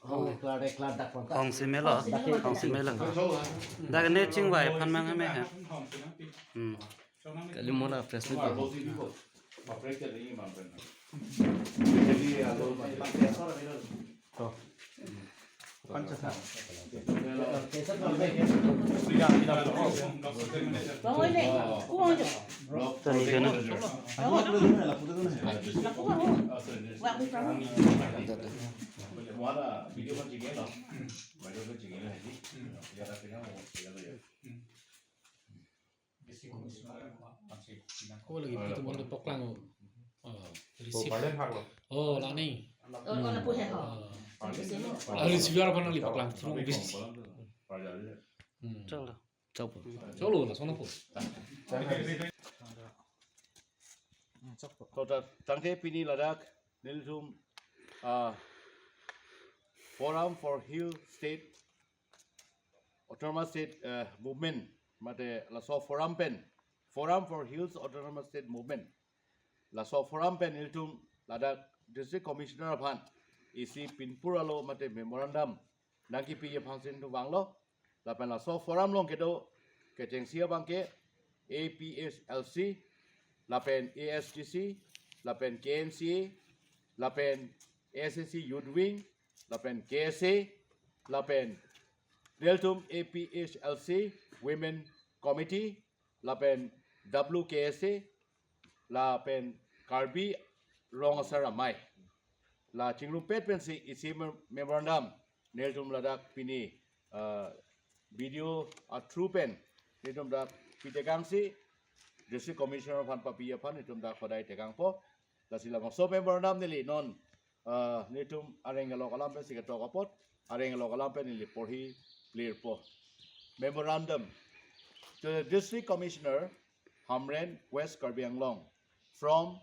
Hong simela, hong simela. Dah ni cing wai pan mang kami ha. Kali mana fresh ni tu. Tadi kena. Kau lagi itu mana poklang receive. Oh, lah ni. Receive apa nak lipat poklang? Terus bisnis. Cakap. Colo lah, sana pun. Kota tangke pini Ladakh niltum Forum for Hill State Autonomous State Movement mate laso Forum for Hills Autonomous State Movement laso Forum pen niltum Ladakh District Commissioner Phan isi pinpur alo mate memorandum nangki piye phangsin tu banglo lapan laso Forum long kedo ketengsia bangke APSLC lapen ASTC, lapen KNCA, lapen ASNC Youth Wing, lapen KSA, lapen Deltum APHLC Women Committee, lapen WKSA, lapen Karbi Rongasara Mai, la Chinglupet pensi isi memorandum Deltum Ladakh pini video a true pen Deltum Ladakh pitekangsi District Commissioner Phan Papiya Phan itum da khodai tegang po la silang so memorandum nili non nitum arengalo kalam pe sikato kapot arengalo kalam pe nili porhi clear po memorandum to the District Commissioner Hamren West Karbi Anglong from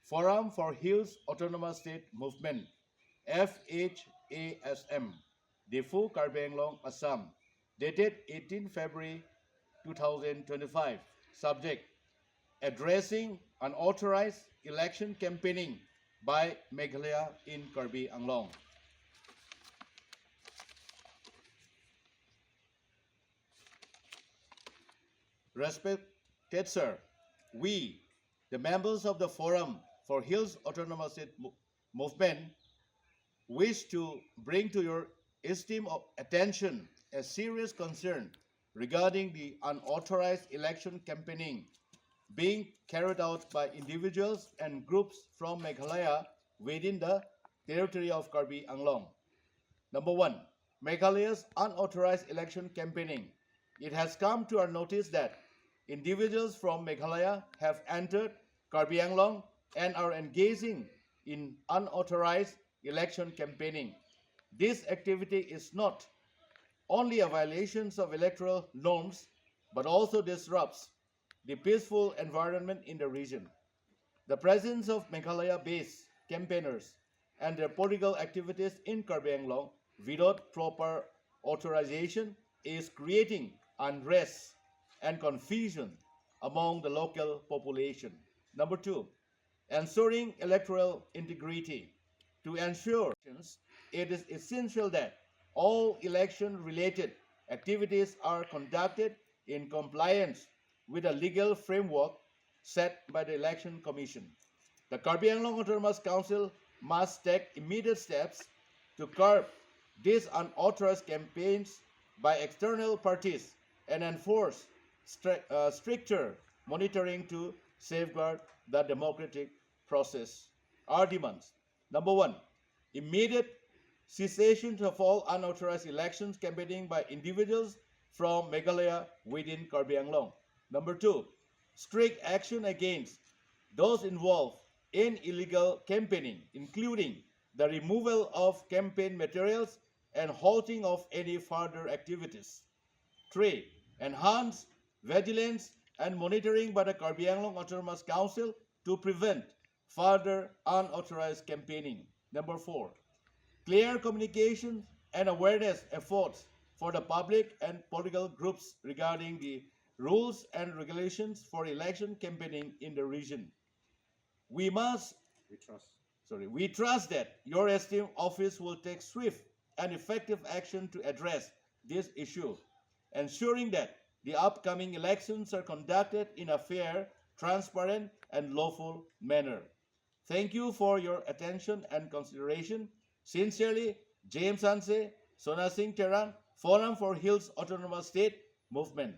Forum for Hills Autonomous State Movement FHASM Defu Karbi Anglong Assam dated 18 February 2025 subject addressing unauthorized election campaigning by Meghalaya in Karbi Anglong. Respected sir, we, the members of the Forum for Hills Autonomous State Movement, wish to bring to your esteemed attention a serious concern regarding the unauthorized election campaigning being carried out by individuals and groups from Meghalaya within the territory of Karbi Anglong. Number one, Meghalaya's unauthorized election campaigning. It has come to our notice that individuals from Meghalaya have entered Karbi Anglong and are engaging in unauthorized election campaigning. This activity is not only a violation of electoral norms, but also disrupts the peaceful environment in the region. The presence of Meghalaya-based campaigners and their political activities in Karbi Anglong without proper authorization is creating unrest and confusion among the local population. Number two, ensuring electoral integrity. To ensure it is essential that all election-related activities are conducted in compliance with a legal framework set by the Election Commission. The Karbi Anglong Autonomous Council must take immediate steps to curb these unauthorized campaigns by external parties and enforce stricter monitoring to safeguard the democratic process. Our demands. Number one, immediate cessation of all unauthorized elections campaigning by individuals from Meghalaya within Karbi Anglong. Number two, strict action against those involved in illegal campaigning, including the removal of campaign materials and halting of any further activities. Three, enhance vigilance and monitoring by the Karbi Anglong Autonomous Council to prevent further unauthorized campaigning. Number four, clear communication and awareness efforts for the public and political groups regarding the rules and regulations for election campaigning in the region. We must We trust that your esteemed office will take swift and effective action to address this issue, ensuring that the upcoming elections are conducted in a fair, transparent, and lawful manner. Thank you for your attention and consideration. Sincerely, James Hanse, Sona Singh Terang, Forum for Hills Autonomous State Movement.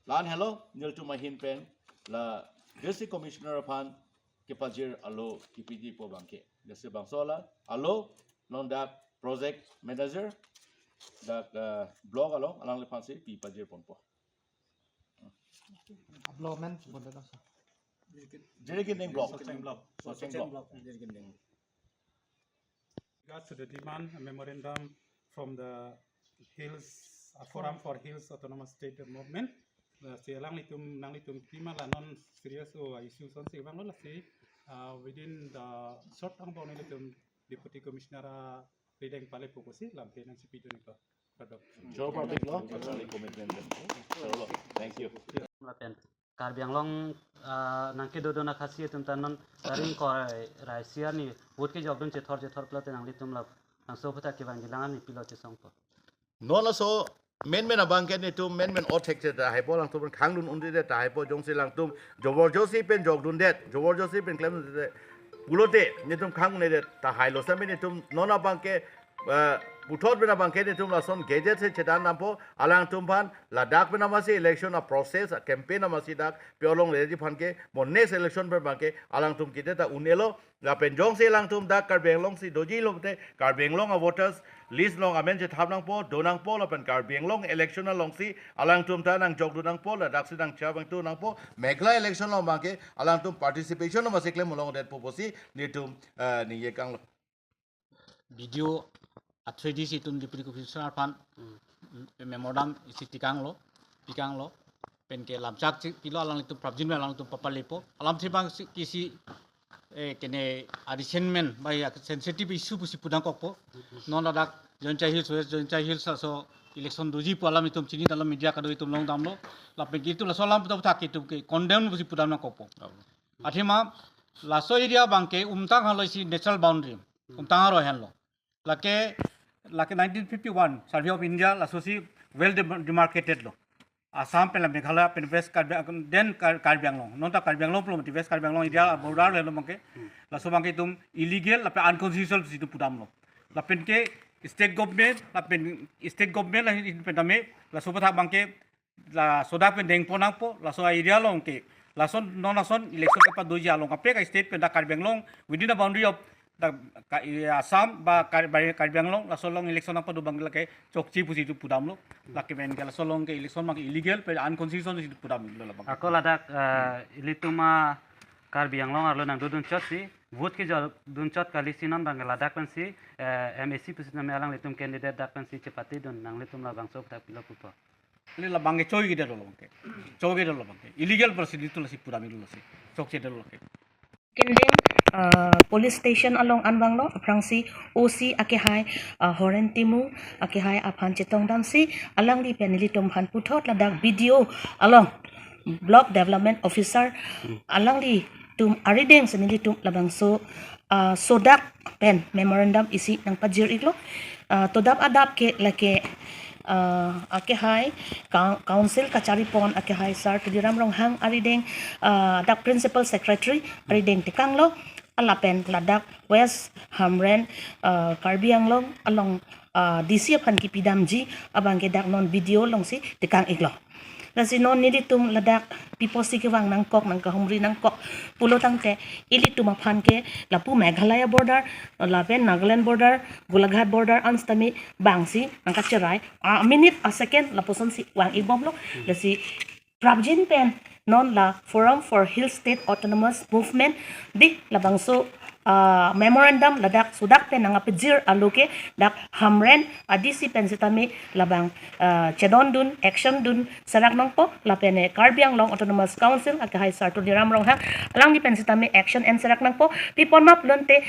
Lan hello, Niltu Mahin Pen, la District Commissioner upon Kipajir Alo Kipidi Po Bangke. Desi Bangsola, Alo, non da project manager, da blog along le pansi Kipajir Pompo. Uploadment boleh dah. Jirikindeng Block. Regards to the demand a memorandum from the Hills Forum for Hills Autonomous State Movement. Si lang litum prima la non serious issues on si bang la si within the short ang bang litum Deputy Commissioner Jirikindeng Pale Pokosi lam pe nang si pidon ko. Show public law, commitment. Thank you. Karbi Anglong nangki dodo na khasi tum tanon taring ko raisia ni wood ki jobdun chethor plate nang litum lab nang so phata ki bangilangan ni pilot songpo No la so men abang ken ni tum men all texted da hypo lang tum khang lun undi de da hypo jong si lang tum jobor josi pen jog dun det jobor josi pen claim de pulote ni tum khang ne de ta hailo sa ni tum non abang ke Buthot bina bangke ni tum la son gadget se chedan nampo alang tum pan la dak bina masi election a process a campaign a masi dak piolong le di pan ke mon next election per bangke alang tum kite ta unelo la penjong se alang tum dak kar benglong si doji lo te kar benglong a voters list long amen je thap nang po donang po la pen kar benglong election a long si alang tum ta nang jog du nang po la dak si nang cha bang tu nang po megla election lo bangke alang tum participation no masi claim long det po posi ni tum ni ye kang Video atredis itu Deputy Commissioner pan memorandum isi tikang lo pen ke lamcak pilo alang itu prabjin alang itu papalepo alam sibang kisi kene additionment by sensitive issue pusi pudang kokpo non adak jonchai hills so election doji po alam itu chini dalam media kado itu long dam lo lapen gitu la solam puta puta itu ke condemn pusi pudang na kokpo athima la so area bangke umtang halo isi natural boundary umtang haro hen lo lake 1951 Survey of India la sosi well demarcated lo Assam pe la Meghalaya pe West then Karbi Anglong non ta Karbi Anglong pro West Karbi Anglong area border le lo mangke la so mangke tum illegal la pe unconstitutional situ pudam lo la pen ke state government la pendame la so patha mangke la soda pe deng ponang po la so area lo ke la son non son election ke pa doji along ape ka state pe da Karbi Anglong within the boundary of Assam ba Karbi Anglong la solong election apa do bangla ke chokchi pusi tu pudam lo la ke ben gala solong ke election mak illegal pe unconstitutional situ pudam lo la bang ako ladak ilituma Karbi Anglong arlo nang dudun chot si vote ki dun chot kali sinan bang ladak pan si MSC pusi na alang litum candidate dak pan si chepati dun nang litum la bang sok tak pilo pupo le la bang ke choi gide lo ke choi gide lo bang illegal proceeding tu la si pudam lo si chokchi de lo ke police station along Anbanglo aprangsi OC akehai Horen Timu akehai aphan chetong dansi alang di penili tum han puthot ladak video along block development officer alang di tum arideng senili tum labang so sodak pen memorandum isi nang pajir iglo todap adap ke lake akehai council kachari pon akehai sar tudiram rong hang arideng dak principal secretary arideng tikanglo alapen ladak West Hamren Karbi Anglong along DC pan kipidam ji abang ke dak non video long si tikang iglo nasi non nili tum ladak piposi ke wang nangkok nang kahumri nangkok pulo tangte ili tum aphan ke lapu Meghalaya border lapen Nagaland border Golaghat border anstami bangsi angka cerai a minute a second lapuson si wang ibom lo lasi prabjin pen non la Forum for Hill State Autonomous Movement di labangso memorandum ladak sudak pen nang apejir aluke dak hamren adisi pensitami labang chedon dun action dun sarak nang po lapene Karbi Anglong Autonomous Council akahai sartu diram rong ha alang di pensitami action and sarak nang po pipon map lonte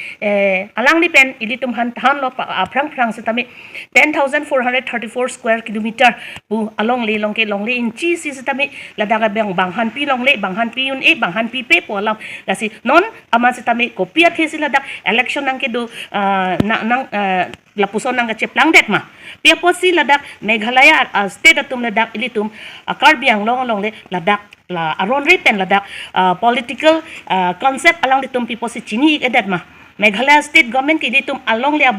alang di pen ilitum han lo aprang sitami 10,434 square kilometer bu along li inchi si sitami ladak bang banghan pi long le banghan pi yun banghan pi pe po alam lasi non aman sitami kopiat sila dak election nang ke do nang lapuson nang ke plang det ma pia po sila dak Meghalaya state atum ladak ilitum Karbi Anglong le ladak la aron ripen ladak political concept alang ditum pipo si chini edat ma Meghalaya state government ki ditum along le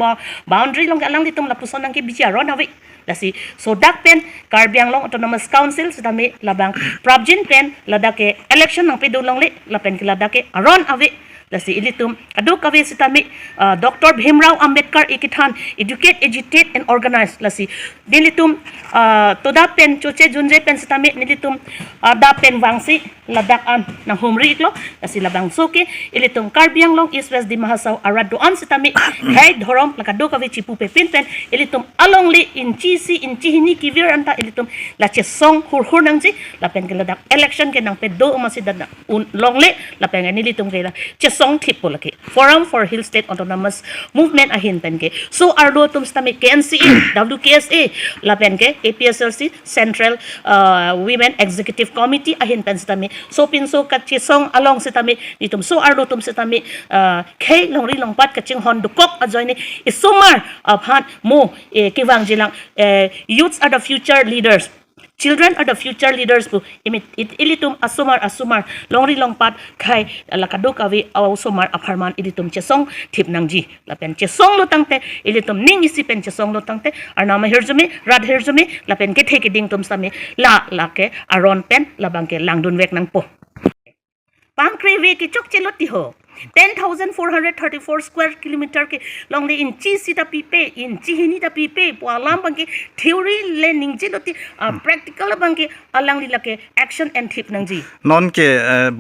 boundary long alang ditum lapuson nang ke bicara nawi lasi so dak pen Karbi Anglong Autonomous Council sedami labang Prabjin pen ladake election nang pedulong le lapen ki ladake aron awi lasi ilitum adu kawe sitami Dr. Bhimrao Ambedkar ikithan educate agitate and organize lasi dilitum toda pen choche junje pen sitami nilitum da pen wangsi ladak an nang humri iklo lasi labang soke ilitum Karbi Anglong East West di Mahasaw arado an sitami hai dhorom lakadu kawe chipu pe pin pen ilitum along li inchi hini kivir anta ilitum lache song hur nangji lapen ke ladak election ke nang pe do umasidad un longle lapen nilitum ke la song tip polake Forum for Hill State Autonomous Movement ahin penke so ardo tum stami KNCA WKSA lapenke APSLC Central Women Executive Committee ahin pen stami so pinso kachi song along sitami ditum so ardo tum sitami k longri longpat kaching hon dukok ajoini isumar phan mo kiwang jilang youths are the future leaders. Children are the future leaders po. Ilitum asumar longri longpat kai lakadok awi asumar aparman ilitum chesong tip nangji lapen chesong lotangte ilitum ning isipen chesong lotangte arnama herjumi rad herjumi lapen ke theke ding tum sami lake aron pen labangke langdun wek nang po pangkre we ki chok cheloti ho 10,434 square kilometer ke longli inchi sita pipe inchi hini ta pipe poalam bangke theory le ningji loti practical bangke alang lilake action and tip nangji non ke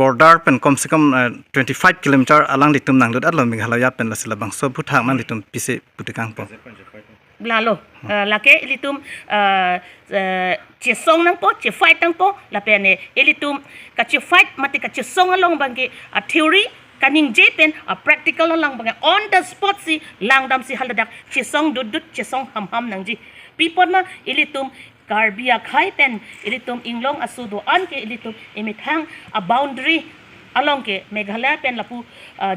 border pen kom se kom 25 kilometer alang ditum nang lut atlo Meghalaya pen lasila bang so buthak mang ditum pise putikang po lalo lake ilitum chesong nang po che fight nang po lapene ilitum ka che fight mati ka chesong along bangke a theory kaning jepen a practical lang bang on the spot si langdam si haladak chisong dudut chisong ham nangji pipon ma ilitum Karbia khai pen ilitum inglong asudo an ke ilitum imithang a boundary along ke Meghalaya pen lapu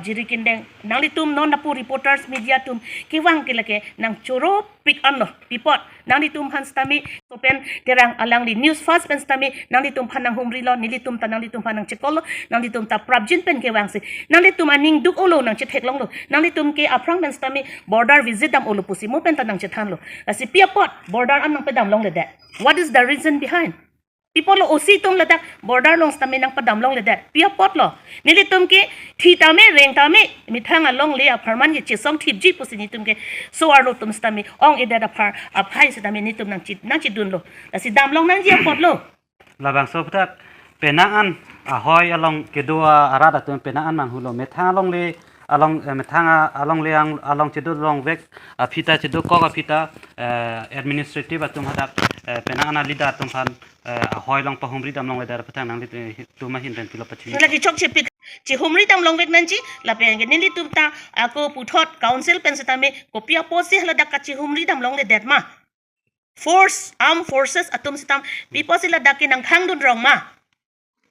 Jirikindeng nalitum non lapu reporters media tum kiwang ke lake nang choro pick anno pipot nalitum han stami so pen terang alang di news fast pen stami nalitum phanang humri lo nilitum ta nalitum phanang chekolo nalitum ta Prabjin pen ke wangsi nalitum aning duk olo nang chethek long lo nalitum ke aprang pen stami border visit dam olo pusi mo pen ta nang chethan lo asi piapot border an nang pedam long le that what is the reason behind people lo osi tum ladak border long stami nang padam long le that pia pot lo nilitum ke thita me reng ta me mithang along le aparman ye chisong thipji pusini tum ke so arlo tum stami ong ida da par aphai stami nitum nang chi dun lo asi dam long nang ji pot lo labang so ptak penaan ahoy along kedua arada tum penaan mang hulo methang along le along methanga along le along chedu long vek phita chedu ko phita administrative atum hadak penana lida tum phan ahoy long pahumri dam long le dar patang nang tu ma hin pen pilo pachini lagi chok chepik chi humri tam long vek nanji la pen ge nili tum ta ako puthot council pen setame kopia posi hala dak chi humri dam long le det ma armed forces atum sitam pipo sila dakin nang hangdun rong ma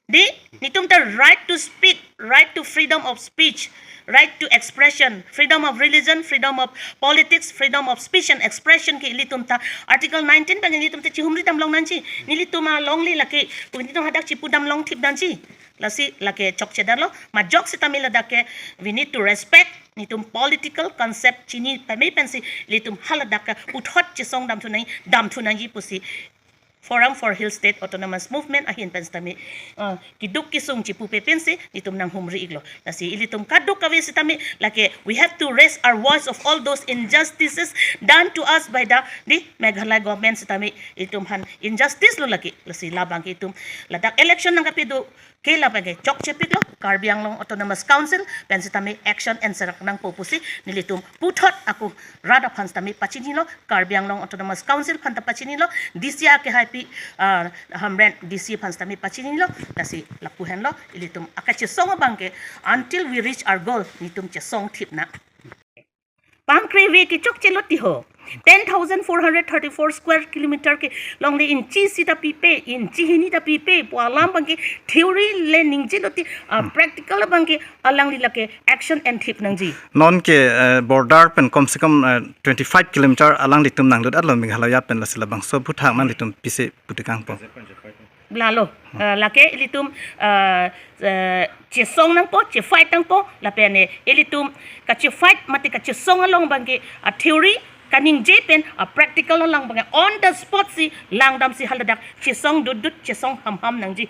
di nitum ta right to speak right to freedom of speech right to expression freedom of religion freedom of politics freedom of speech and expression ke ilitum ta article 19 pa nilitum ta chihumri tam long nanchi nilitum ma longli lake nilitum hadak chipudam long thip danchi lasi lake chok chedalo ma jok sitamila dake we need to respect nitum political concept chini pame pensi litum haladaka uthot chisong dam thunai ji pusi Forum for Hill State Autonomous Movement ahin penstami kiduk kisung chipu pepensi nitum nang humri iglo nasi ilitum kaduk kawi sitami like we have to raise our voice of all those injustices done to us by the Meghalaya government sitami itum han injustice lo laki lasi labang itum ladak election nang kapidu kela pagay chok chepik lo Karbi Anglong Autonomous Council pensitami action and serak nang popusi nilitum puthot aku rada phanstami pachinilo Karbi Anglong Autonomous Council phanta pachinilo disya ke happy hamren DC phanstami pachinilo nasi lapuhen lo ilitum akache song bangke until we reach our goal nitum che song thip na pangkre we ki chok cheloti ho 10,434 square kilometer ke long le in chi si ta pipe in chi hini ta pipe po alam bang ke theory le ning ji doti practical bang ke alang li la ke action and tip nang ji non ke border pen kom se kom 25 kilometer alang litum nang lut atlo meghalaya pen lasila bangso buthak man litum pise putikang po lalo lake ilitum che song nang po che fight nang po la pene ilitum ka che fight mati ka che song along bangke a theory kaning je pen a practical lang bangke on the spot si langdam si haladak che song dut che song ham nang ji